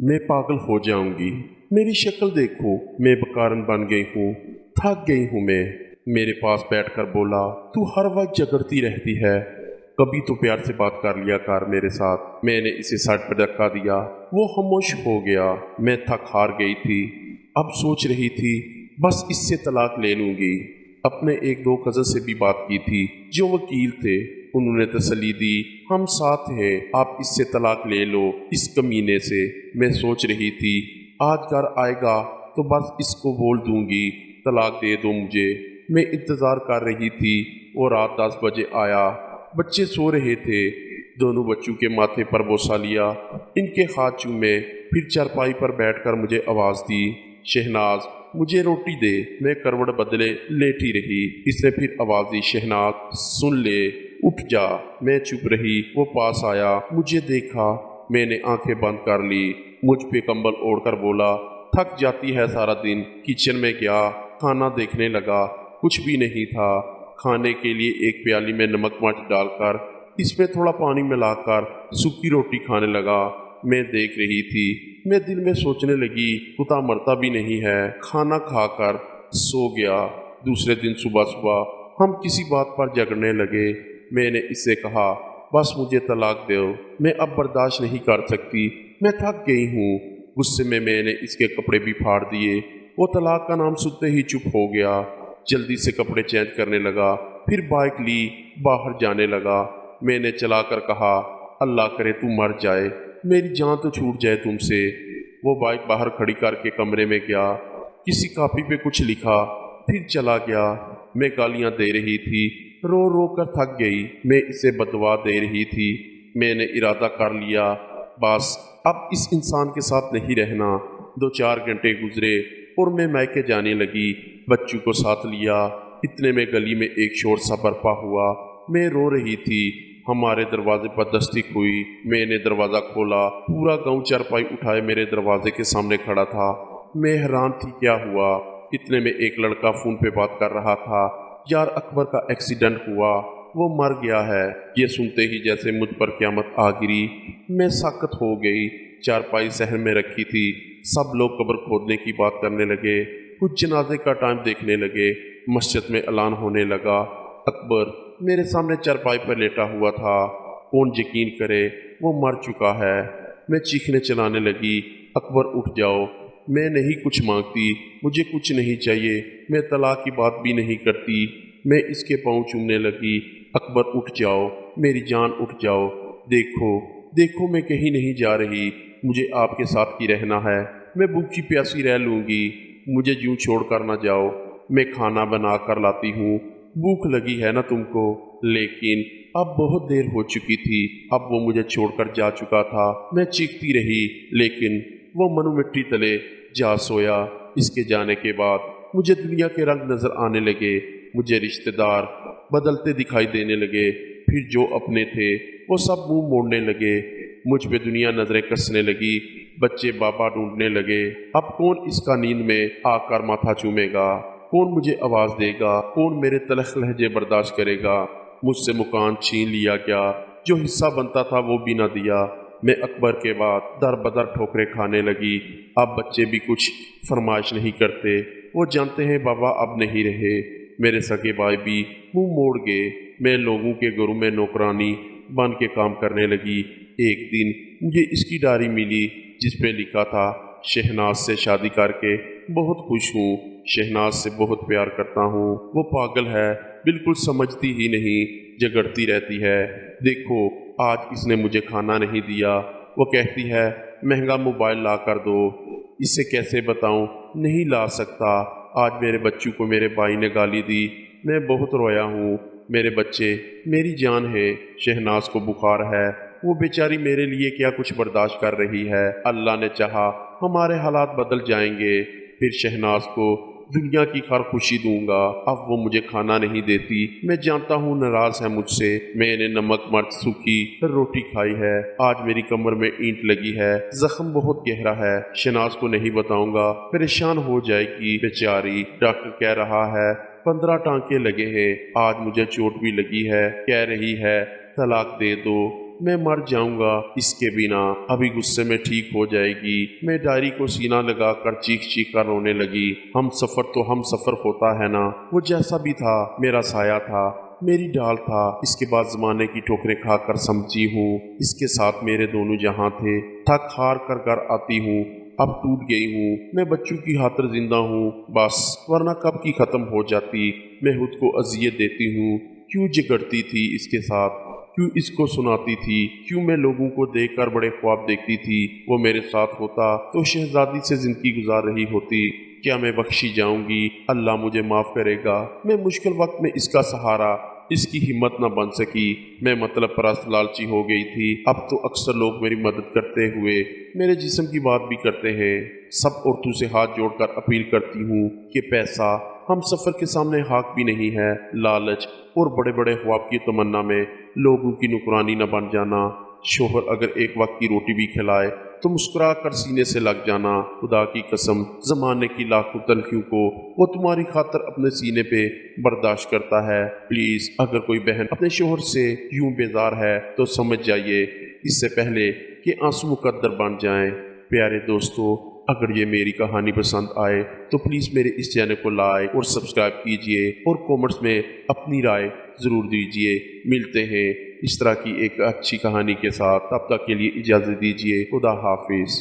मैं पागल हो जाऊंगी। मेरी शक्ल देखो, मैं बेकारन बन गई हूँ, थक गई हूँ मैं। मेरे पास बैठकर बोला, तू हर वक्त झगड़ती रहती है, कभी तो प्यार से बात कर लिया कर मेरे साथ। मैंने इसे साइड पर धक्का दिया, वो खामोश हो गया। मैं थक हार गई थी। अब सोच रही थी बस इससे तलाक ले लूंगी। अपने एक दो कज़न से भी बात की थी जो वकील थे। उन्होंने तसल्ली दी, हम साथ हैं, आप इससे तलाक ले लो इस कमीने से। मैं सोच रही थी आज घर आएगा तो बस इसको बोल दूंगी तलाक दे दो मुझे। मैं इंतज़ार कर रही थी। वो रात 10 बजे आया। बच्चे सो रहे थे। दोनों बच्चों के माथे पर बोसा लिया, इनके हाथ चूमे, फिर चारपाई पर बैठकर मुझे आवाज़ दी, शहनाज मुझे रोटी दे। मैं करवट बदले लेटी रही। इसने फिर आवाज़ दी, शहनाज सुन ले, उठ जा। मैं चुप रही। वो पास आया, मुझे देखा। मैंने आंखें बंद कर ली। मुझ पे कंबल ओढ़कर बोला, थक जाती है सारा दिन। किचन में गया, खाना देखने लगा, कुछ भी नहीं था। खाने के लिए एक प्याली में नमक मिर्च डालकर इसमें थोड़ा पानी मिलाकर सूखी रोटी खाने लगा। मैं देख रही थी। मैं दिल में सोचने लगी, कुत्ता मरता भी नहीं है। खाना खाकर सो गया। दूसरे दिन सुबह सुबह हम किसी बात पर झगड़ने लगे। मैंने इससे कहा, बस मुझे तलाक दो, मैं अब बर्दाश्त नहीं कर सकती, मैं थक गई हूँ। गुस्से में मैंने इसके कपड़े भी फाड़ दिए। वो तलाक का नाम सुनते ही चुप हो गया। जल्दी से कपड़े चेंज करने लगा, फिर बाइक ली, बाहर जाने लगा। मैंने चलाकर कहा, अल्लाह करे तू मर जाए, मेरी जान तो छूट जाए तुमसे। वो बाइक बाहर खड़ी करके कमरे में गया, किसी कॉपी पे कुछ लिखा, फिर चला गया। मैं गालियां दे रही थी, रो रो कर थक गई। मैं इसे बददुआ दे रही थी। मैंने इरादा कर लिया, बस अब इस इंसान के साथ नहीं रहना। 2-4 घंटे गुजरे और मैं मायके जाने लगी। बच्चों को साथ लिया। इतने में गली में एक शोर सा बरपा हुआ। मैं रो रही थी। हमारे दरवाजे पर दस्तक हुई। मैंने दरवाज़ा खोला। पूरा गांव चारपाई उठाए मेरे दरवाजे के सामने खड़ा था। मैं हैरान थी क्या हुआ। इतने में एक लड़का फ़ोन पे बात कर रहा था, यार अकबर का एक्सीडेंट हुआ, वो मर गया है। ये सुनते ही जैसे मुझ पर क़यामत आ गिरी। मैं साकत हो गई। चारपाई सहन में रखी थी। सब लोग कब्र खोदने की बात करने लगे, कुछ जनाजे का टाइम देखने लगे। मस्जिद में ऐलान होने लगा, अकबर मेरे सामने चारपाई पर लेटा हुआ था, कौन यकीन करे वो मर चुका है। मैं चीखने चलाने लगी, अकबर उठ जाओ, मैं नहीं कुछ मांगती, मुझे कुछ नहीं चाहिए, मैं तलाक की बात भी नहीं करती। मैं इसके पाँव चूमने लगी, अकबर उठ जाओ, मेरी जान उठ जाओ, देखो देखो मैं कहीं नहीं जा रही, मुझे आपके साथ ही रहना है, मैं भूखी प्यासी रह लूँगी, मुझे यूँ छोड़ कर ना जाओ, मैं खाना बना कर लाती हूँ, भूख लगी है ना तुमको। लेकिन अब बहुत देर हो चुकी थी, अब वो मुझे छोड़कर जा चुका था। मैं चीखती रही, लेकिन वो मनु मिट्टी तले जा सोया। इसके जाने के बाद मुझे दुनिया के रंग नजर आने लगे। मुझे रिश्तेदार बदलते दिखाई देने लगे। फिर जो अपने थे वो सब मुंह मोड़ने लगे। मुझ पे दुनिया नजरें कसने लगी। बच्चे बाबा ढूंढने लगे। अब कौन इसका नींद में आकर माथा चूमेगा, कौन मुझे आवाज़ देगा, कौन मेरे तलख लहजे बर्दाश्त करेगा। मुझसे मुकान छीन लिया गया, जो हिस्सा बनता था वो भी ना दिया। मैं अकबर के बाद दर बदर ठोकरें खाने लगी। अब बच्चे भी कुछ फरमाइश नहीं करते, वो जानते हैं बाबा अब नहीं रहे। मेरे सगे भाई भी मुंह मोड़ गए। मैं लोगों के घरों में नौकरानी बन के काम करने लगी। एक दिन मुझे इसकी डायरी मिली जिस पे लिखा था, शहनाज से शादी करके बहुत खुश हूँ, शहनाज से बहुत प्यार करता हूँ, वो पागल है, बिल्कुल समझती ही नहीं, झगड़ती रहती है। देखो आज इसने मुझे खाना नहीं दिया, वो कहती है महंगा मोबाइल ला कर दो, इसे कैसे बताऊँ, नहीं ला सकता। आज मेरे बच्चों को मेरे भाई ने गाली दी, मैं बहुत रोया हूँ। मेरे बच्चे मेरी जान है। शहनाज को बुखार है, वो बेचारी मेरे लिए क्या कुछ बर्दाश्त कर रही है। अल्लाह ने चाहा हमारे हालात बदल जाएंगे, फिर शहनाज को दुनिया की हर खुशी दूंगा। अब वो मुझे खाना नहीं देती, मैं जानता हूँ नाराज है मुझसे। मैंने नमक मिर्च सूखी रोटी खाई है। आज मेरी कमर में ईंट लगी है, जख्म बहुत गहरा है, शहनाज को नहीं बताऊंगा, परेशान हो जाएगी बेचारी। डॉक्टर कह रहा है 15 टांके लगे हैं। आज मुझे चोट भी लगी है, कह रही है तलाक दे दो। मैं मर जाऊंगा इसके बिना। अभी गुस्से में ठीक हो जाएगी। मैं डायरी को सीना लगाकर चीख चीख कर रोने लगी। हम सफर तो हम सफर होता है ना, वो जैसा भी था मेरा साया था, मेरी ढाल था। इसके बाद जमाने की ठोकरें खाकर समझी हूँ, इसके साथ मेरे दोनों जहां थे। थक हार कर घर आती हूँ, अब टूट गई हूँ। मैं बच्चों की खातिर जिंदा हूँ बस, वरना कब की खत्म हो जाती। मैं खुद को अजियत देती हूँ। क्यों झगड़ती थी इसके साथ, क्यों इसको सुनाती थी, क्यों मैं लोगों को देखकर बड़े ख्वाब देखती थी। वो मेरे साथ होता तो शहजादी से जिंदगी गुजार रही होती। क्या मैं बख्शी जाऊंगी? अल्लाह मुझे माफ करेगा। मैं मुश्किल वक्त में इसका सहारा, इसकी हिम्मत न बन सकी। मैं मतलब परस्त लालची हो गई थी। अब तो अक्सर लोग मेरी मदद करते हुए मेरे जिस्म की बात भी करते हैं। सब औरतों से हाथ जोड़कर अपील करती हूँ कि पैसा हम सफर के सामने हाक भी नहीं है। लालच और बड़े बड़े ख्वाब की तमन्ना में लोगों की नुकरानी न बन जाना। शोहर अगर एक वक्त की रोटी भी खिलाए तो मुस्कुरा कर सीने से लग जाना। खुदा की कसम, जमाने की लाखों तलखियों को वो तुम्हारी खातर अपने सीने पे बर्दाश्त करता है। प्लीज, अगर कोई बहन अपने शोहर से यूं बेजार है तो समझ जाइए, इससे पहले कि आंसू मुकद्दर बन जाएं। प्यारे दोस्तों, अगर ये मेरी कहानी पसंद आए तो प्लीज़ मेरे इस चैनल को लाइक और सब्सक्राइब कीजिए और कमेंट्स में अपनी राय ज़रूर दीजिए। मिलते हैं इस तरह की एक अच्छी कहानी के साथ, तब तक के लिए इजाज़त दीजिए। खुदा हाफिज़।